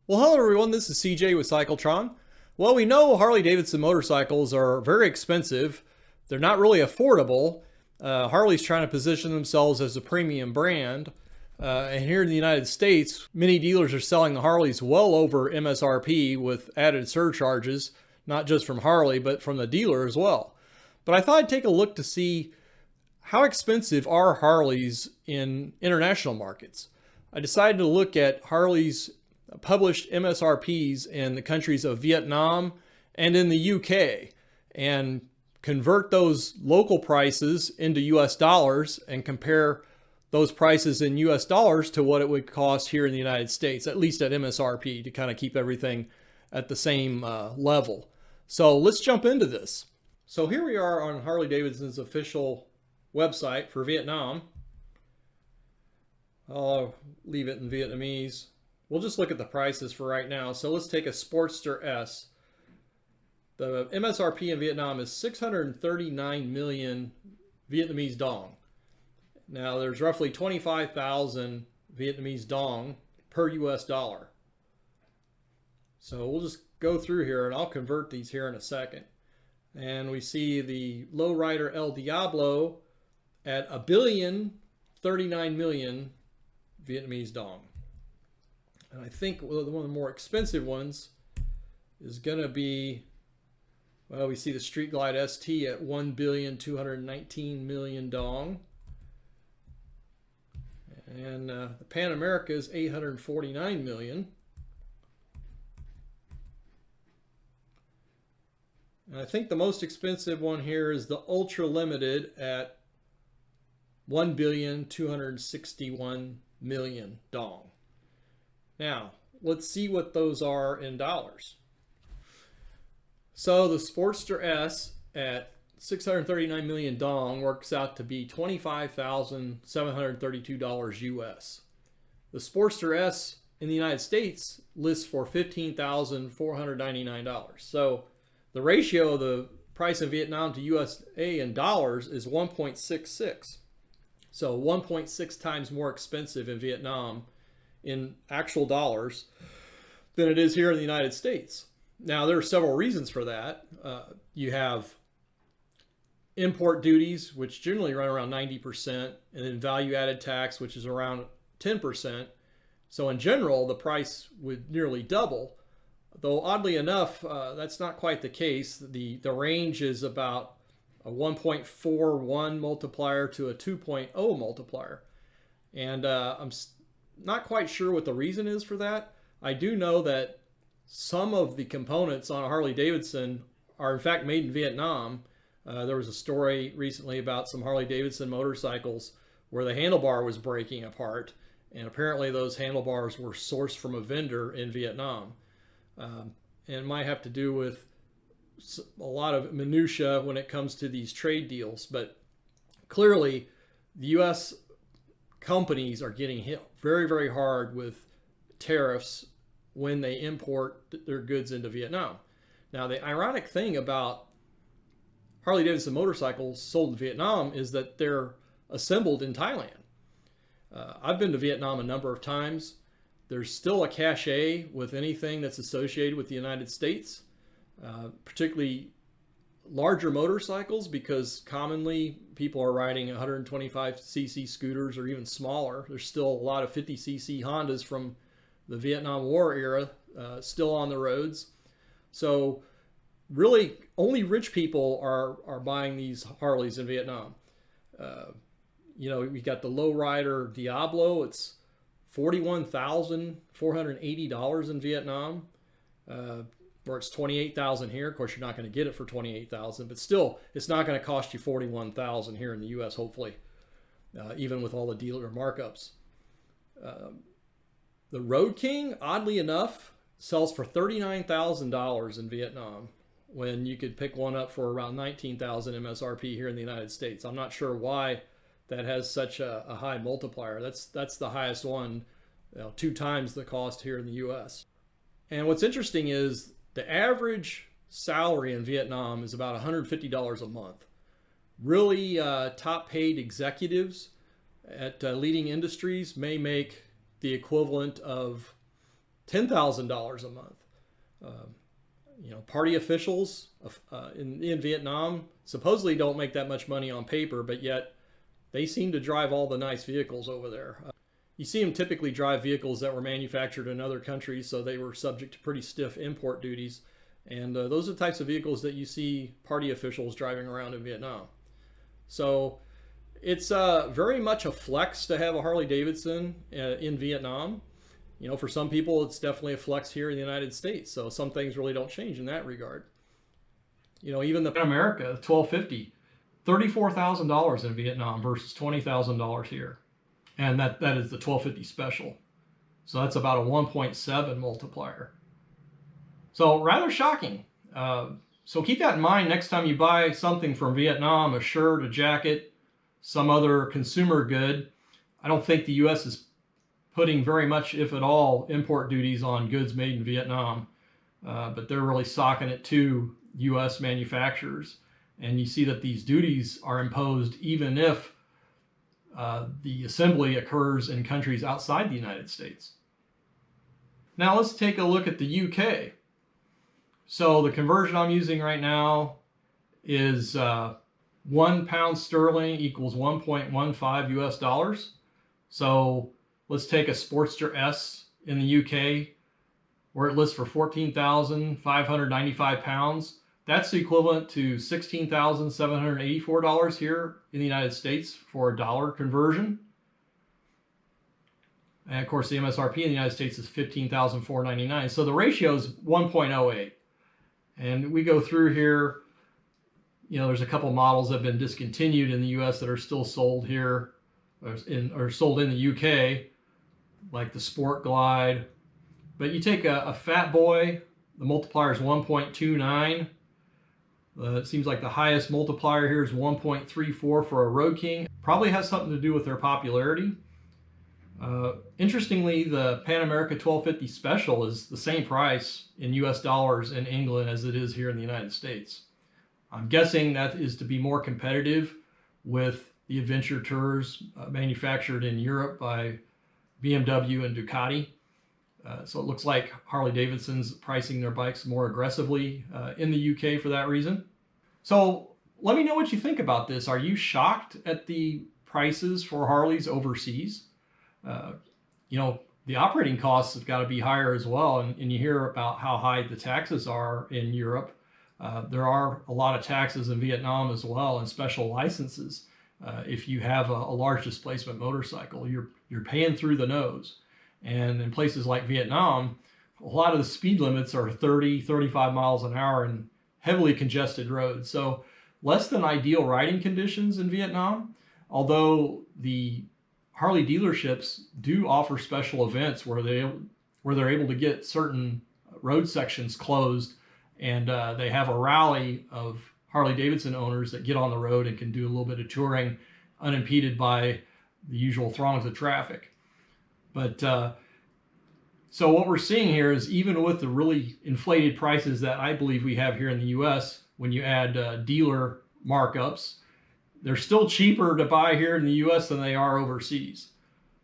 Well, hello everyone, this is CJ with Cycletron. Well, we know Harley Davidson motorcycles are very expensive. They're not really affordable. Harley's trying to position themselves as a premium brand. And here in the United States, many dealers are selling the Harleys well over MSRP with added surcharges, not just from Harley, but from the dealer as well. But I thought I'd take a look to see how expensive are Harleys in international markets. I decided to look at Harley's published MSRPs in the countries of Vietnam and in the UK and convert those local prices into US dollars and compare those prices in US dollars to what it would cost here in the United States, at least at MSRP, to kind of keep everything at the same level. So let's jump into this. So here we are on Harley Davidson's official website for Vietnam. I'll leave it in Vietnamese. We'll just look at the prices for right now. So let's take a Sportster S. The MSRP in Vietnam is 639 million Vietnamese dong. Now there's roughly 25,000 Vietnamese dong per US dollar. So we'll just go through here and I'll convert these here in a second. And we see the lowrider El Diablo at 1,039,000,000 Vietnamese dong. And I think one of the more expensive ones is going to be, well, we see the Street Glide ST at 1,219,000,000 dong. And the Pan America is 849 million. And I think the most expensive one here is the Ultra Limited at 1,261,000,000 dong. Now, let's see what those are in dollars. So the Sportster S at 639 million dong works out to be $25,732 US. The Sportster S in the United States lists for $15,499. So the ratio of the price in Vietnam to USA in dollars is 1.66. So 1.6 times more expensive in Vietnam in actual dollars than it is here in the United States. Now, there are several reasons for that. You have import duties, which generally run around 90%, and then value-added tax, which is around 10%. So in general, the price would nearly double. Though oddly enough, that's not quite the case. The range is about a 1.41 multiplier to a 2.0 multiplier. And I'm not quite sure what the reason is for that. I do know that some of the components on a Harley Davidson are in fact made in Vietnam. There was a story recently about some Harley Davidson motorcycles where the handlebar was breaking apart, and apparently those handlebars were sourced from a vendor in Vietnam. And it might have to do with a lot of minutia when it comes to these trade deals, but clearly the U.S. companies are getting hit very, very hard with tariffs when they import their goods into Vietnam. Now, the ironic thing about Harley Davidson motorcycles sold in Vietnam is that they're assembled in Thailand. I've been to Vietnam a number of times. There's still a cachet with anything that's associated with the United States, particularly larger motorcycles, because commonly people are riding 125cc scooters or even smaller. There's still a lot of 50cc Hondas from the Vietnam War era still on the roads. So really only rich people are buying these Harleys in Vietnam. You know, we got the lowrider Diablo. It's $41,480 in Vietnam. Or it's $28,000 here. Of course, you're not going to get it for $28,000, but still, it's not going to cost you $41,000 here in the U.S. Hopefully, even with all the dealer markups. The Road King, oddly enough, sells for $39,000 in Vietnam, when you could pick one up for around $19,000 MSRP here in the United States. I'm not sure why that has such a high multiplier. That's the highest one, 2 times the cost here in the U.S. And what's interesting is the average salary in Vietnam is about $150 a month. Really top paid executives at leading industries may make the equivalent of $10,000 a month. Party officials in Vietnam supposedly don't make that much money on paper, but yet they seem to drive all the nice vehicles over there. You see them typically drive vehicles that were manufactured in other countries, so they were subject to pretty stiff import duties. And those are the types of vehicles that you see party officials driving around in Vietnam. So it's very much a flex to have a Harley Davidson in Vietnam. For some people, it's definitely a flex here in the United States. So some things really don't change in that regard. Even the America 1250, $34,000 in Vietnam versus $20,000 here. And that is the 1250 special. So that's about a 1.7 multiplier. So rather shocking. So keep that in mind next time you buy something from Vietnam, a shirt, a jacket, some other consumer good. I don't think the U.S. is putting very much, if at all, import duties on goods made in Vietnam. But they're really socking it to U.S. manufacturers. And you see that these duties are imposed even if the assembly occurs in countries outside the United States. Now let's take a look at the UK. So the conversion I'm using right now is £1 sterling equals 1.15 US dollars. So let's take a Sportster S in the UK where it lists for 14,595 pounds. That's the equivalent to $16,784 here in the United States for a dollar conversion. And of course, the MSRP in the United States is $15,499. So the ratio is 1.08. And we go through here, there's a couple models that have been discontinued in the US that are still sold here or sold in the UK, like the Sport Glide. But you take a Fat Boy, the multiplier is 1.29. It seems like the highest multiplier here is 1.34 for a Road King. Probably has something to do with their popularity. Interestingly, the Pan America 1250 Special is the same price in US dollars in England as it is here in the United States. I'm guessing that is to be more competitive with the adventure tours manufactured in Europe by BMW and Ducati. So it looks like Harley Davidson's pricing their bikes more aggressively in the UK for that reason. So let me know what you think about this. Are you shocked at the prices for Harleys overseas? The operating costs have got to be higher as well. And you hear about how high the taxes are in Europe. There are a lot of taxes in Vietnam as well, and special licenses. If you have a large displacement motorcycle, you're paying through the nose. And in places like Vietnam, a lot of the speed limits are 30, 35 miles an hour in heavily congested roads. So less than ideal riding conditions in Vietnam, although the Harley dealerships do offer special events where they're able to get certain road sections closed, and they have a rally of Harley Davidson owners that get on the road and can do a little bit of touring unimpeded by the usual throngs of traffic. But so what we're seeing here is even with the really inflated prices that I believe we have here in the US, when you add dealer markups, they're still cheaper to buy here in the US than they are overseas.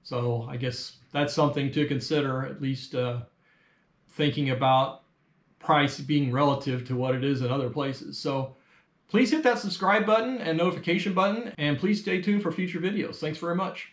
So I guess that's something to consider, at least thinking about price being relative to what it is in other places. So please hit that subscribe button and notification button, and please stay tuned for future videos. Thanks very much.